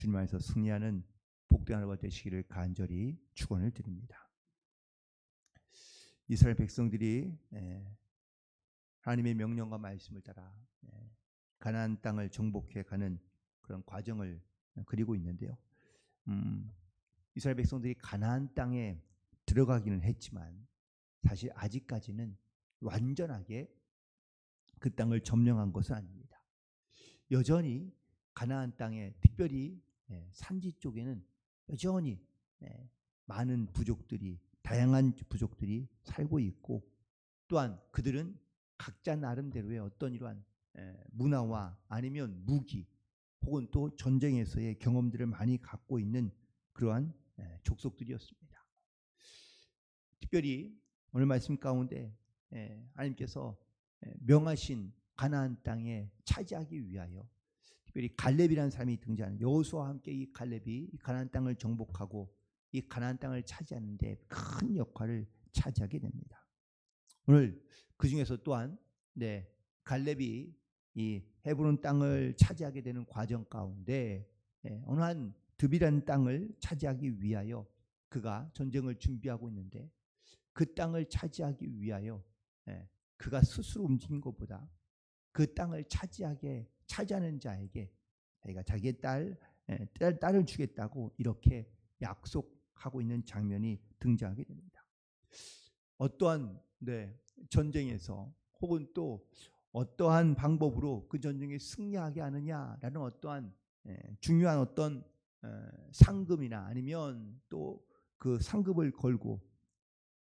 주님 안에서 승리하는 복된 하루가 되시기를 간절히 축원을 드립니다. 이스라엘 백성들이 하나님의 명령과 말씀을 따라 가나안 땅을 정복해 가는 그런 과정을 그리고 있는데요. 이스라엘 백성들이 가나안 땅에 들어가기는 했지만 사실 아직까지는 완전하게 그 땅을 점령한 것은 아닙니다. 여전히 가나안 땅에 특별히 산지 쪽에는 여전히 많은 부족들이 다양한 부족들이 살고 있고 또한 그들은 각자 나름대로의 어떤 이러한 문화와 아니면 무기 혹은 또 전쟁에서의 경험들을 많이 갖고 있는 그러한 족속들이었습니다. 특별히 오늘 말씀 가운데 하나님께서 명하신 가나안 땅에 차지하기 위하여 특별히 갈렙이라는 사람이 등장하는 여호수아와 함께 이 갈렙이 이 가나안 땅을 정복하고 이 가나안 땅을 차지하는 데 큰 역할을 차지하게 됩니다. 오늘 그 중에서 또한 갈렙이 이 헤브론 땅을 차지하게 되는 과정 가운데 어느 한 드비라는 땅을 차지하기 위하여 그가 전쟁을 준비하고 있는데 그 땅을 차지하기 위하여 그가 스스로 움직인 것보다 그 땅을 차지하는 자에게 자기가 자기의 딸을 주겠다고 이렇게 약속하고 있는 장면이 등장하게 됩니다. 어떠한 전쟁에서 혹은 또 어떠한 방법으로 그 전쟁에 승리하게 하느냐라는 어떠한 중요한 어떤 상금이나 아니면 또 그 상급을 걸고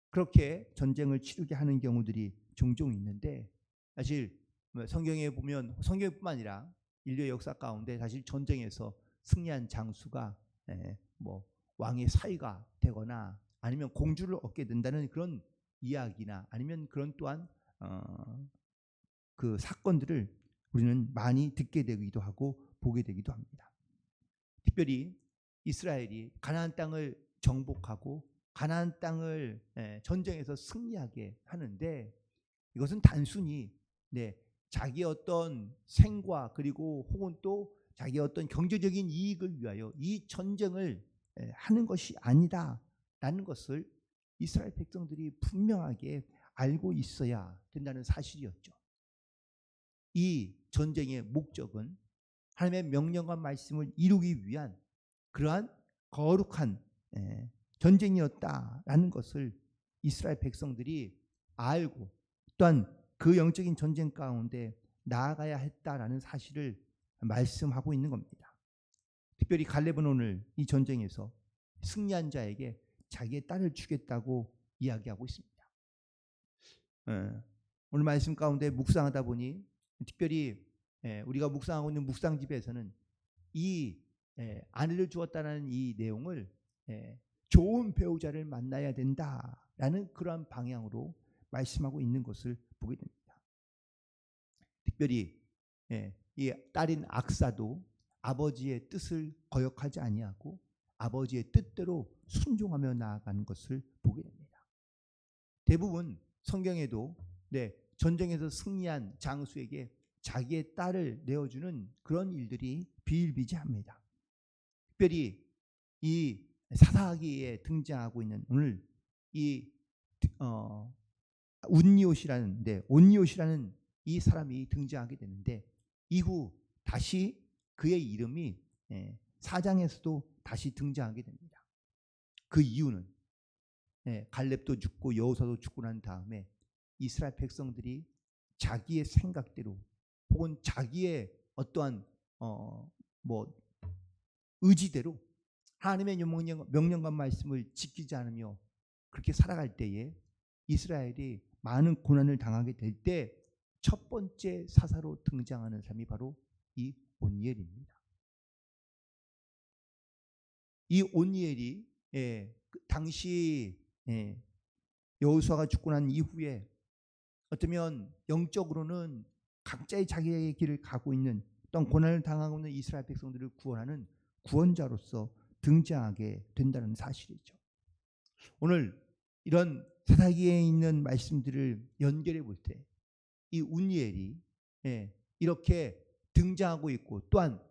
그렇게 전쟁을 치르게 하는 경우들이 종종 있는데 사실 성경에 보면 성경뿐만 아니라 인류의 역사 가운데 사실 전쟁에서 승리한 장수가 뭐 왕의 사위가 되거나 아니면 공주를 얻게 된다는 그런 이야기나 아니면 그런 또한 그 사건들을 우리는 많이 듣게 되기도 하고 보게 되기도 합니다. 특별히 이스라엘이 가나안 땅을 정복하고 가나안 땅을 전쟁에서 승리하게 하는데 이것은 단순히 자기의 어떤 생과 그리고 혹은 또 자기의 어떤 경제적인 이익을 위하여 이 전쟁을 하는 것이 아니다라는 것을 이스라엘 백성들이 분명하게 알고 있어야 된다는 사실이었죠. 이 전쟁의 목적은 하나님의 명령과 말씀을 이루기 위한 그러한 거룩한 전쟁이었다라는 것을 이스라엘 백성들이 알고 또한 그 영적인 전쟁 가운데 나아가야 했다라는 사실을 말씀하고 있는 겁니다. 특별히 갈렙은 오늘 이 전쟁에서 승리한 자에게 자기의 딸을 주겠다고 이야기하고 있습니다. 오늘 말씀 가운데 묵상하다 보니 특별히 우리가 묵상하고 있는 묵상집에서는 이 아내를 주었다는 이 내용을 좋은 배우자를 만나야 된다라는 그러한 방향으로 말씀하고 있는 것을 보게 됩니다. 특별히 이 딸인 악사도 아버지의 뜻을 거역하지 아니하고 아버지의 뜻대로 순종하며 나아가는 것을 보게 됩니다. 대부분 성경에도 전쟁에서 승리한 장수에게 자기의 딸을 내어주는 그런 일들이 비일비재합니다. 특별히 이 사사기에 등장하고 있는 오늘 이 온니옷이라는 이 사람이 등장하게 되는데 이후 다시 그의 이름이 4장에서도 다시 등장하게 됩니다. 그 이유는 갈렙도 죽고 여호수아도 죽고 난 다음에 이스라엘 백성들이 자기의 생각대로 혹은 자기의 어떠한 의지대로 하나님의 명령과 말씀을 지키지 않으며 그렇게 살아갈 때에 이스라엘이 많은 고난을 당하게 될 때 첫 번째 사사로 등장하는 사람이 바로 이 온니엘입니다. 이 온니엘이 당시 여호수아가 죽고 난 이후에 어쩌면 영적으로는 각자의 자기의 길을 가고 있는 또한 고난을 당하고 있는 이스라엘 백성들을 구원하는 구원자로서 등장하게 된다는 사실이죠. 오늘 이런 사사기에 있는 말씀들을 연결해 볼 때 이 온니엘이 이렇게 등장하고 있고 또한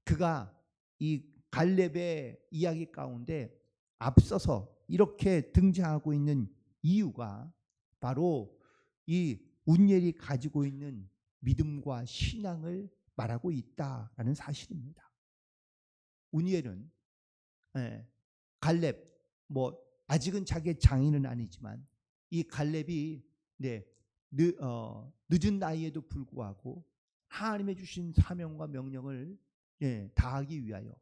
그가 이 갈렙의 이야기 가운데 앞서서 이렇게 등장하고 있는 이유가 바로 이 운니엘이 가지고 있는 믿음과 신앙을 말하고 있다라는 사실입니다. 운니엘은 갈렙 아직은 자기의 장인은 아니지만 이 갈렙이 늦은 나이에도 불구하고 하나님의 주신 사명과 명령을 다하기 위하여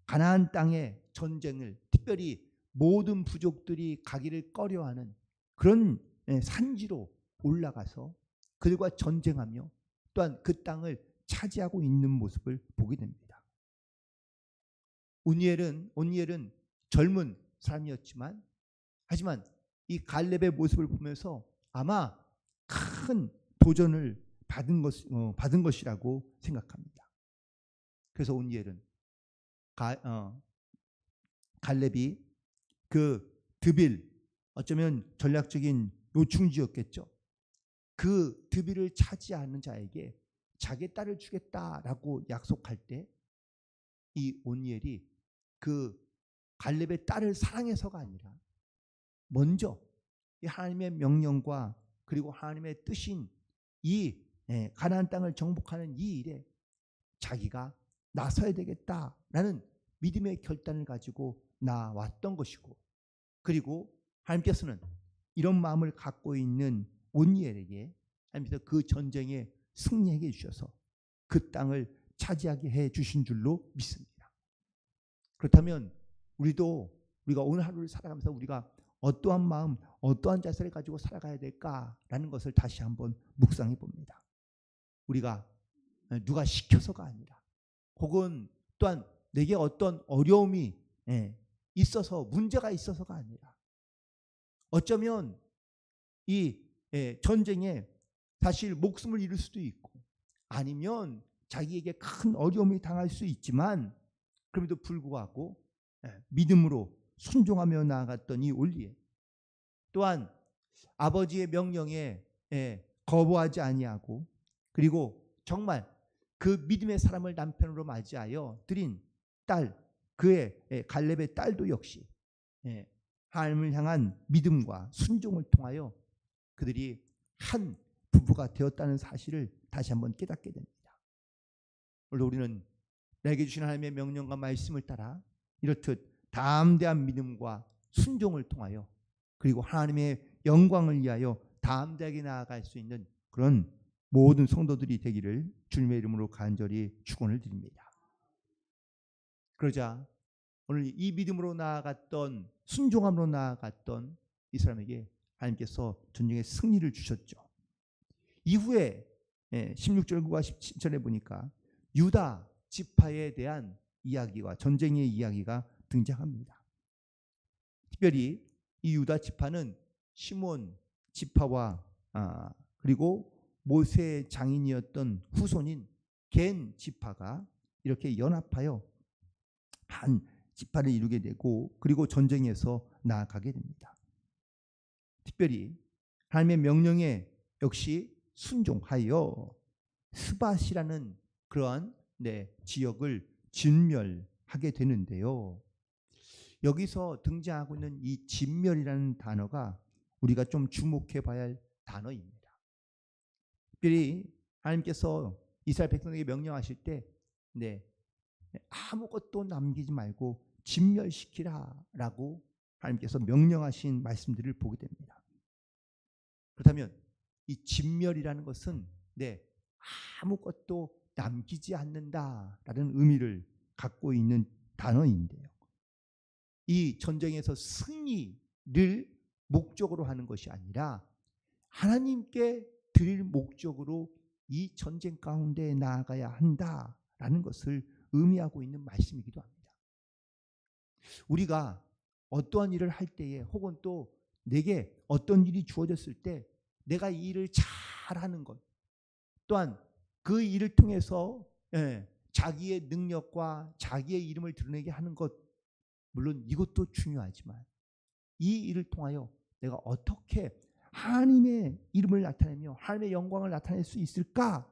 가나안 땅의 전쟁을, 특별히 모든 부족들이 가기를 꺼려하는 그런 산지로 올라가서 그들과 전쟁하며 또한 그 땅을 차지하고 있는 모습을 보게 됩니다. 온니엘은 젊은 사람이었지만 하지만 이 갈렙의 모습을 보면서 아마 큰 도전을 받은 것이라고 생각합니다. 그래서 온니엘은 갈렙이 그 드빌, 어쩌면 전략적인 요충지였겠죠. 그 드빌을 차지하는 자에게 자기 딸을 주겠다라고 약속할 때 이 온니엘이 그 갈렙의 딸을 사랑해서가 아니라 먼저 이 하나님의 명령과 그리고 하나님의 뜻인 이 가나안 땅을 정복하는 이 일에 자기가 나서야 되겠다라는 믿음의 결단을 가지고 나왔던 것이고, 그리고 하나님께서는 이런 마음을 갖고 있는 온니엘에게 하나님께서 그 전쟁에 승리하게 해주셔서 그 땅을 차지하게 해주신 줄로 믿습니다. 그렇다면 우리가 오늘 하루를 살아가면서 우리가 어떠한 마음, 어떠한 자세를 가지고 살아가야 될까라는 것을 다시 한번 묵상해 봅니다. 우리가 누가 시켜서가 아니라, 혹은 또한 내게 어떤 어려움이 있어서, 문제가 있어서가 아니라, 어쩌면 이 전쟁에 사실 목숨을 잃을 수도 있고 아니면 자기에게 큰 어려움이 당할 수 있지만 그럼에도 불구하고 믿음으로 순종하며 나아갔던 이 온니엘, 또한 아버지의 명령에 거부하지 아니하고, 그리고 정말 그 믿음의 사람을 남편으로 맞이하여 드린 딸, 그의 갈렙의 딸도 역시 하나님을 향한 믿음과 순종을 통하여 그들이 한 부부가 되었다는 사실을 다시 한번 깨닫게 됩니다. 오늘 우리는 내게 주신 하나님의 명령과 말씀을 따라 이렇듯 담대한 믿음과 순종을 통하여, 그리고 하나님의 영광을 위하여 담대하게 나아갈 수 있는 그런 모든 성도들이 되기를 주님의 이름으로 간절히 축원을 드립니다. 그러자 오늘 이 믿음으로 나아갔던, 순종함으로 나아갔던 이 사람에게 하나님께서 전쟁의 승리를 주셨죠. 이후에 16절과 17절에 보니까 유다 지파에 대한 이야기와 전쟁의 이야기가 등장합니다. 특별히 이 유다 지파는 시몬 지파와 그리고 모세의 장인이었던 후손인 겐 지파가 이렇게 연합하여 한 지파를 이루게 되고, 그리고 전쟁에서 나아가게 됩니다. 특별히 하나님의 명령에 역시 순종하여 스밧이라는 그러한 지역을 진멸하게 되는데요. 여기서 등장하고 있는 이 진멸이라는 단어가 우리가 좀 주목해 봐야 할 단어입니다. 특별히 하나님께서 이스라엘 백성에게 명령하실 때 아무것도 남기지 말고 진멸시키라라고 하나님께서 명령하신 말씀들을 보게 됩니다. 그렇다면 이 진멸이라는 것은 아무것도 남기지 않는다라는 의미를 갖고 있는 단어인데요. 이 전쟁에서 승리를 목적으로 하는 것이 아니라 하나님께 드릴 목적으로 이 전쟁 가운데 나아가야 한다라는 것을 의미하고 있는 말씀이기도 합니다. 우리가 어떠한 일을 할 때에, 혹은 또 내게 어떤 일이 주어졌을 때 내가 이 일을 잘하는 것, 또한 그 일을 통해서 자기의 능력과 자기의 이름을 드러내게 하는 것, 물론 이것도 중요하지만 이 일을 통하여 내가 어떻게 하나님의 이름을 나타내며 하나님의 영광을 나타낼 수 있을까라고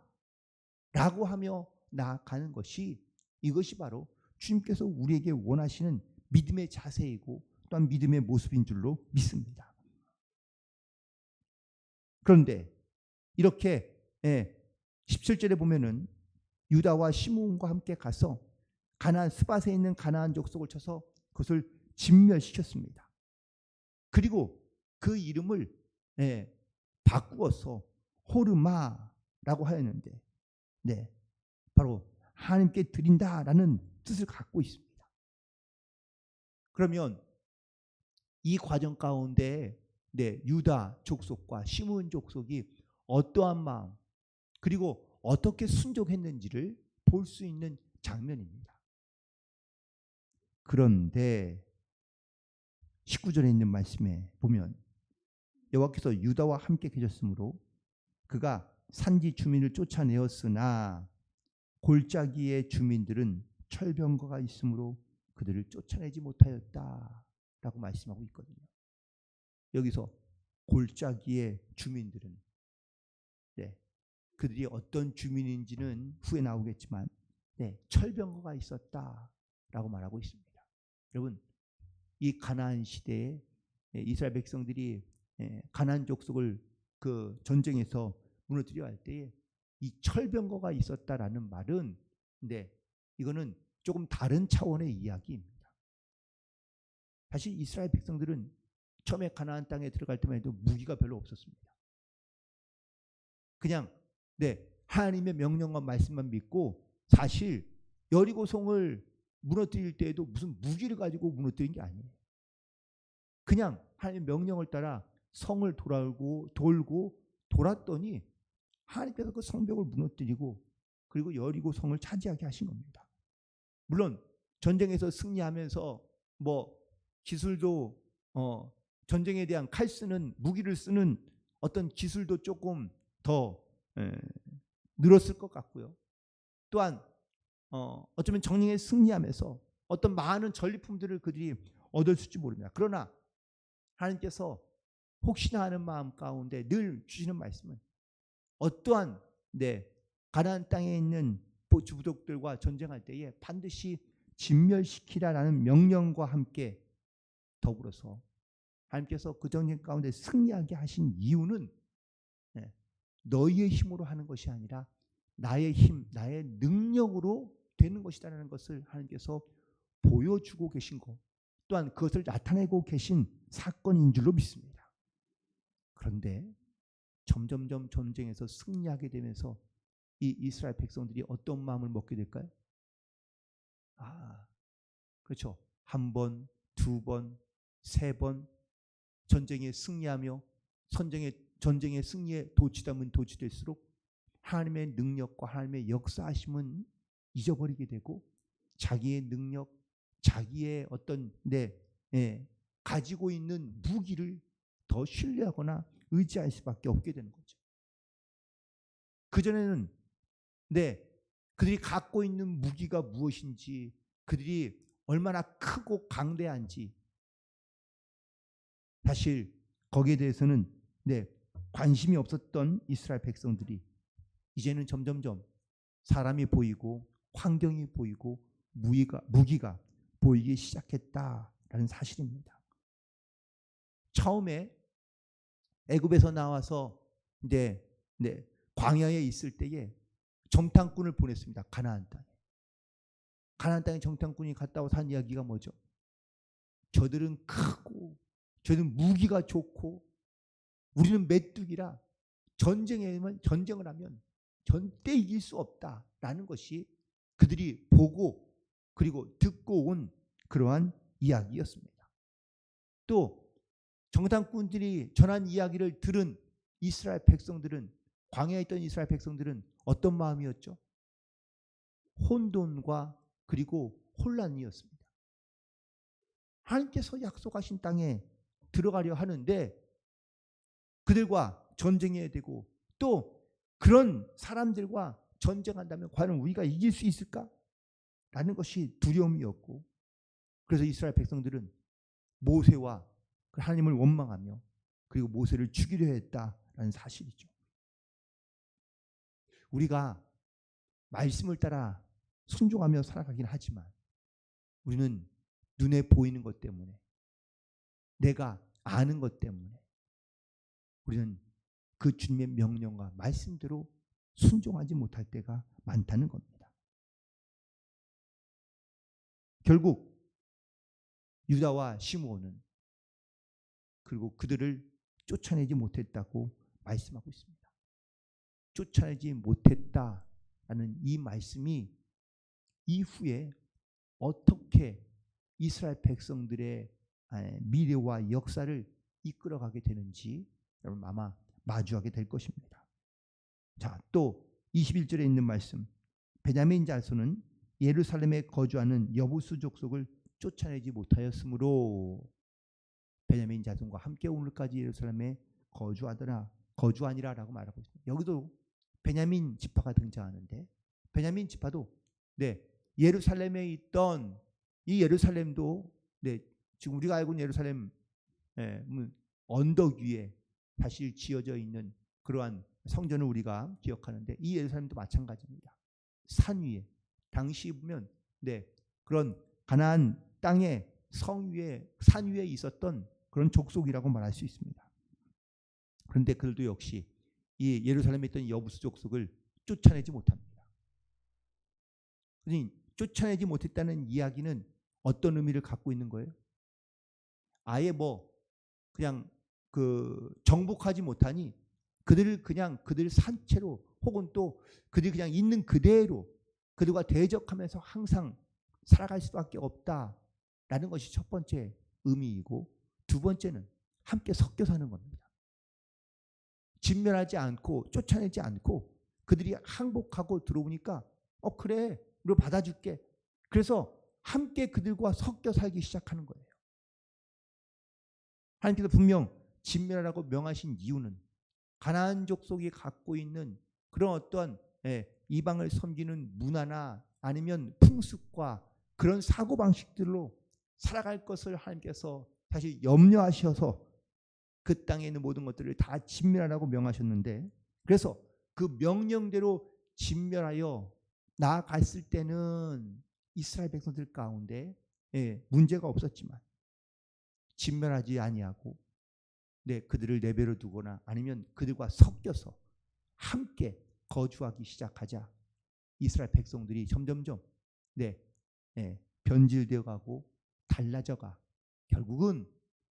하며 나아가는 것이, 이것이 바로 주님께서 우리에게 원하시는 믿음의 자세이고 또한 믿음의 모습인 줄로 믿습니다. 그런데 이렇게 17절에 보면은 유다와 시므온과 함께 가서 가나안 스밧에 있는 가나안 족속을 쳐서 그것을 진멸시켰습니다. 그리고 그 이름을 바꾸어서 호르마라고 하였는데 바로 하나님께 드린다라는 뜻을 갖고 있습니다. 그러면 이 과정 가운데 유다 족속과 시므온 족속이 어떠한 마음 그리고 어떻게 순종했는지를 볼 수 있는 장면입니다. 그런데 19절에 있는 말씀에 보면 여호와께서 유다와 함께 계셨으므로 그가 산지 주민을 쫓아내었으나 골짜기의 주민들은 철병거가 있으므로 그들을 쫓아내지 못하였다라고 말씀하고 있거든요. 여기서 골짜기의 주민들은 그들이 어떤 주민인지는 후에 나오겠지만 철병거가 있었다라고 말하고 있습니다. 여러분, 이 가나안 시대에 이스라엘 백성들이 가나안 족속을 그 전쟁에서 무너뜨려 할 때에 이 철병거가 있었다라는 말은 이거는 조금 다른 차원의 이야기입니다. 사실 이스라엘 백성들은 처음에 가나안 땅에 들어갈 때만 해도 무기가 별로 없었습니다. 그냥 하나님의 명령과 말씀만 믿고 사실 여리고성을 무너뜨릴 때에도 무슨 무기를 가지고 무너뜨린 게 아니에요. 그냥 하나님의 명령을 따라 성을 돌고 돌았더니 하나님께서 그 성벽을 무너뜨리고 그리고 여리고성을 차지하게 하신 겁니다. 물론 전쟁에서 승리하면서 기술도 전쟁에 대한 칼 쓰는 무기를 쓰는 어떤 기술도 조금 더 늘었을 것 같고요. 또한 어쩌면 전쟁에 승리하면서 어떤 많은 전리품들을 그들이 얻었을지 모릅니다. 그러나 하나님께서 혹시나 하는 마음 가운데 늘 주시는 말씀은 어떠한 가나안 땅에 있는 주부족들과 전쟁할 때에 반드시 진멸시키라라는 명령과 함께 더불어서 하나님께서 그 전쟁 가운데 승리하게 하신 이유는 너희의 힘으로 하는 것이 아니라 나의 힘, 나의 능력으로 되는 것이라는 것을 하나님께서 보여주고 계신 것, 또한 그것을 나타내고 계신 사건인 줄로 믿습니다. 그런데 점점점 전쟁에서 승리하게 되면서 이 이스라엘 백성들이 어떤 마음을 먹게 될까요? 그렇죠. 한 번, 두 번, 세 번 전쟁에 승리하며 전쟁의 승리에 도취되면 도취될수록 하나님의 능력과 하나님의 역사하심은 잊어버리게 되고 자기의 능력, 자기의 어떤 가지고 있는 무기를 더 신뢰하거나 의지할 수밖에 없게 되는 거죠. 그전에는 그들이 갖고 있는 무기가 무엇인지, 그들이 얼마나 크고 강대한지 사실 거기에 대해서는 관심이 없었던 이스라엘 백성들이 이제는 점점점 사람이 보이고 환경이 보이고 무기가 보이기 시작했다라는 사실입니다. 처음에 애굽에서 나와서 광야에 있을 때에 정탐꾼을 보냈습니다. 가나안 땅에. 가나안 땅에 정탐꾼이 갔다 와서 한 이야기가 뭐죠? 저들은 크고 저들은 무기가 좋고 우리는 메뚜기라 전쟁을 하면 절대 이길 수 없다라는 것이 그들이 보고 그리고 듣고 온 그러한 이야기였습니다. 또 정탐꾼들이 전한 이야기를 들은 이스라엘 백성들은, 광야에 있던 이스라엘 백성들은 어떤 마음이었죠? 혼돈과 그리고 혼란이었습니다. 하나님께서 약속하신 땅에 들어가려 하는데 그들과 전쟁해야 되고 또 그런 사람들과 전쟁한다면 과연 우리가 이길 수 있을까? 라는 것이 두려움이었고, 그래서 이스라엘 백성들은 모세와 하나님을 원망하며 그리고 모세를 죽이려 했다라는 사실이죠. 우리가 말씀을 따라 순종하며 살아가긴 하지만 우리는 눈에 보이는 것 때문에, 내가 아는 것 때문에 우리는 그 주님의 명령과 말씀대로 순종하지 못할 때가 많다는 겁니다. 결국 유다와 시므온은 그리고 그들을 쫓아내지 못했다고 말씀하고 있습니다. 쫓아내지 못했다라는 이 말씀이 이후에 어떻게 이스라엘 백성들의 미래와 역사를 이끌어가게 되는지 여러분 아마 마주하게 될 것입니다. 자, 또 21절에 있는 말씀, 베냐민 자손은 예루살렘에 거주하는 여부수 족속을 쫓아내지 못하였으므로 베냐민 자손과 함께 오늘까지 예루살렘에 거주하니라라고 말하고 있습니다. 여기도 베냐민 지파가 등장하는데, 베냐민 지파도 예루살렘에 있던 이 예루살렘도 지금 우리가 알고 있는 예루살렘 언덕 위에 다시 지어져 있는 그러한 성전을 우리가 기억하는데, 이 예루살렘도 마찬가지입니다. 산 위에, 당시 보면 그런 가나안 땅의 성 위에, 산 위에 있었던 그런 족속이라고 말할 수 있습니다. 그런데 그들도 역시 이 예루살렘에 있던 여부수 족속을 쫓아내지 못합니다. 그러니 쫓아내지 못했다는 이야기는 어떤 의미를 갖고 있는 거예요? 아예 그냥 정복하지 못하니 그들을 그냥 그들 산채로, 혹은 또 그들이 그냥 있는 그대로 그들과 대적하면서 항상 살아갈 수밖에 없다라는 것이 첫 번째 의미이고, 두 번째는 함께 섞여 사는 겁니다. 진멸하지 않고 쫓아내지 않고 그들이 항복하고 들어오니까 그래, 우리 받아줄게. 그래서 함께 그들과 섞여 살기 시작하는 거예요. 하나님께서 분명 진멸하라고 명하신 이유는 가나안 족속이 갖고 있는 그런 어떤 이방을 섬기는 문화나 아니면 풍습과 그런 사고방식들로 살아갈 것을 하나님께서 사실 염려하셔서 그 땅에 있는 모든 것들을 다 진멸하라고 명하셨는데, 그래서 그 명령대로 진멸하여 나아갔을 때는 이스라엘 백성들 가운데 문제가 없었지만 진멸하지 아니하고 그들을 내버려 두거나 아니면 그들과 섞여서 함께 거주하기 시작하자 이스라엘 백성들이 점점점 변질되어 가고 달라져 가 결국은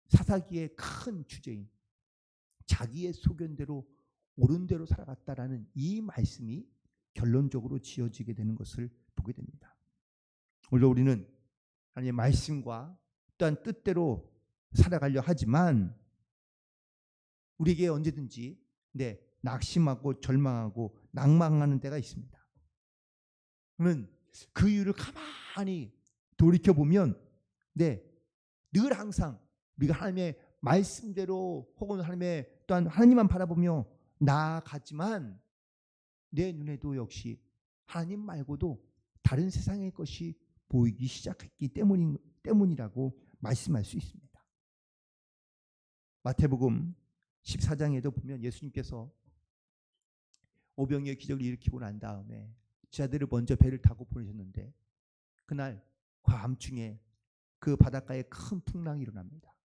사사기의 큰 주제인 자기의 소견대로 옳은 대로 살아갔다라는 이 말씀이 결론적으로 지어지게 되는 것을 보게 됩니다. 오늘 우리는 하나님의 말씀과 또한 뜻대로 살아가려 하지만 우리에게 언제든지 낙심하고 절망하고 낭망하는 때가 있습니다. 그러면 그 이유를 가만히 돌이켜보면 늘 항상 우리가 하나님의 말씀대로 혹은 하나님의 또한 하나님만 바라보며 나아가지만 내 눈에도 역시 하나님 말고도 다른 세상의 것이 보이기 시작했기 때문이라고 말씀할 수 있습니다. 마태복음 14장에도 보면 예수님께서 오병이의 기적을 일으키고 난 다음에 제자들을 먼저 배를 타고 보내셨는데, 그날 밤중에 그 바닷가에 큰 풍랑이 일어납니다.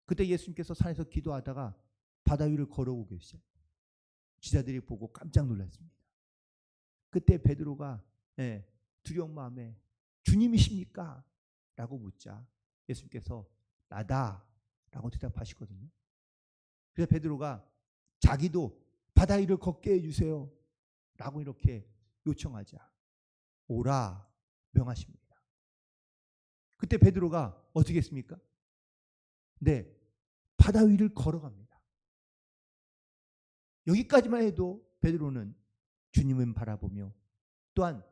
그때 예수님께서 산에서 기도하다가 바다 위를 걸어오고 계세요. 제자들이 보고 깜짝 놀랐습니다. 그때 베드로가 두려운 마음에 주님이십니까? 라고 묻자 예수님께서 나다 라고 대답하시거든요. 그래서 베드로가 자기도 바다 위를 걷게 해주세요 라고 이렇게 요청하자 오라 명하십니다. 그때 베드로가 어떻게 했습니까? 바다 위를 걸어갑니다. 여기까지만 해도 베드로는 주님을 바라보며 또한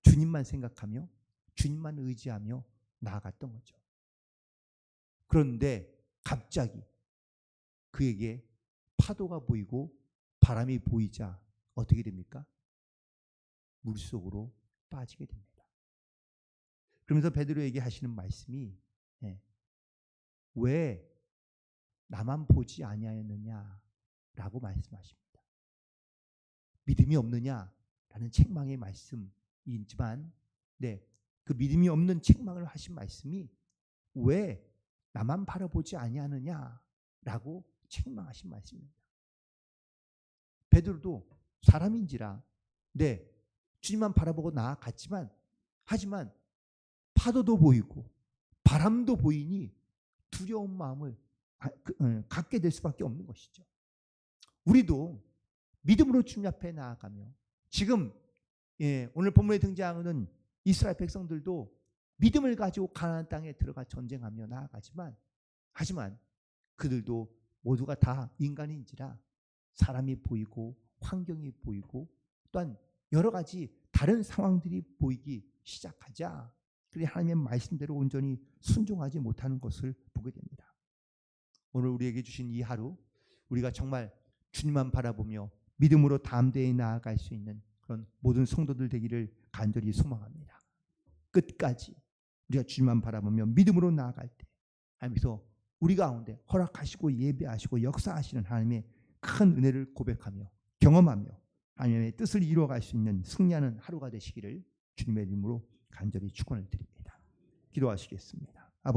주님만 생각하며 주님만 의지하며 나아갔던 거죠. 그런데 갑자기 그에게 파도가 보이고 바람이 보이자 어떻게 됩니까? 물속으로 빠지게 됩니다. 그러면서 베드로에게 하시는 말씀이 왜 나만 보지 아니하였느냐라고 말씀하십니다. 믿음이 없느냐라는 책망의 말씀이지만 그 믿음이 없는 책망을 하신 말씀이 왜 나만 바라보지 아니하느냐라고 책망하신 말씀입니다. 베드로도 사람인지라 주님만 바라보고 나아갔지만 하지만 파도도 보이고 바람도 보이니 두려운 마음을 갖게 될 수밖에 없는 것이죠. 우리도 믿음으로 주님 앞에 나아가며 지금 오늘 본문에 등장하는 이스라엘 백성들도 믿음을 가지고 가나안 땅에 들어가 전쟁하며 나아가지만 하지만 그들도 모두가 다 인간인지라 사람이 보이고 환경이 보이고 또한 여러 가지 다른 상황들이 보이기 시작하자 그래 하나님의 말씀대로 온전히 순종하지 못하는 것을 보게 됩니다. 오늘 우리에게 주신 이 하루 우리가 정말 주님만 바라보며 믿음으로 담대히 나아갈 수 있는 그런 모든 성도들 되기를 간절히 소망합니다. 끝까지 우리가 주님만 바라보며 믿음으로 나아갈 때 하나님께서 우리 가운데 허락하시고 예배하시고 역사하시는 하나님의 큰 은혜를 고백하며 경험하며 하나님의 뜻을 이루어갈 수 있는 승리하는 하루가 되시기를 주님의 이름으로 간절히 축원을 드립니다. 기도하시겠습니다. 아버지